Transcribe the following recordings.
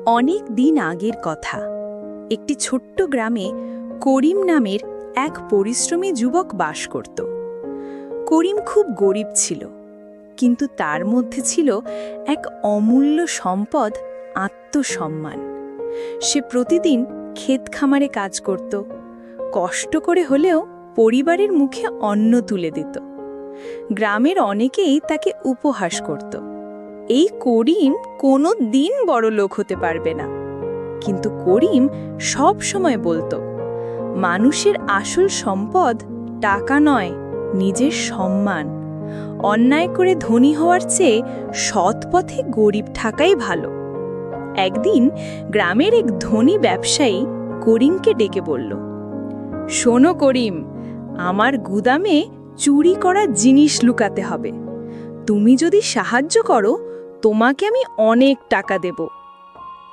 অনেক দিন আগের কথা। একটি ছোট্ট গ্রামে করিম নামের এক পরিশ্রমী যুবক বাস করত। করিম খুব গরিব ছিল, কিন্তু তার মধ্যে ছিল এক অমূল্য সম্পদ, আত্মসম্মান। সে প্রতিদিন ক্ষেত খামারে কাজ করত, কষ্ট করে হলেও পরিবারের মুখে অন্ন তুলে দিত। গ্রামের অনেকেই তাকে উপহাস করত, এই করিম কোনো দিন বড় লোক হতে পারবে না। কিন্তু করিম সব সময় বলতো, মানুষের আসল সম্পদ টাকা নয়, নিজের সম্মান। অন্যায় করে ধনী হওয়ার চেয়ে সৎ পথে গরিব থাকাই ভালো। একদিন গ্রামের এক ধনী ব্যবসায়ী করিমকে ডেকে বলল, শোনো করিম, আমার গুদামে চুরি করা জিনিস লুকাতে হবে। তুমি যদি সাহায্য করো, তোমাকে আমি অনেক টাকা দেব।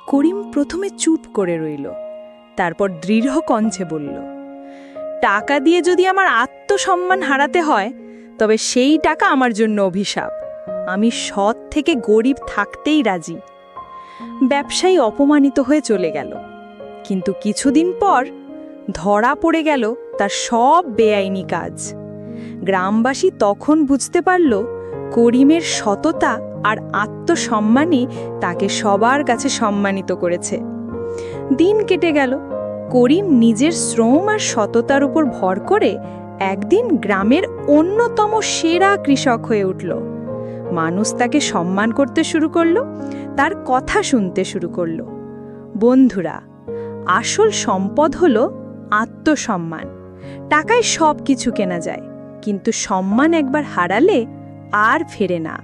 করিম প্রথমে চুপ করে রইল, তারপর দৃঢ় কণ্ঠে বলল, টাকা দিয়ে যদি আমার আত্মসম্মান হারাতে হয়, তবে সেই টাকা আমার জন্য অভিশাপ। আমি সৎ থেকে গরিব থাকতেই রাজি। ব্যবসায়ী অপমানিত হয়ে চলে গেল, কিন্তু কিছুদিন পর ধরা পড়ে গেল তার সব বেআইনি কাজ। গ্রামবাসী তখন বুঝতে পারল, করিমের সততা আর আত্মসম্মানই তাকে সবার কাছে সম্মানিত করেছে। দিন কেটে গেল, করিম নিজের শ্রম আর সততার উপর ভর করে একদিন গ্রামের অন্যতম সেরা কৃষক হয়ে উঠল। মানুষ তাকে সম্মান করতে শুরু করল, তার কথা শুনতে শুরু করল। বন্ধুরা, আসল সম্পদ হলো আত্মসম্মান। টাকায় সব কিছু কেনা যায়, কিন্তু সম্মান একবার হারালে আর ফেরে না।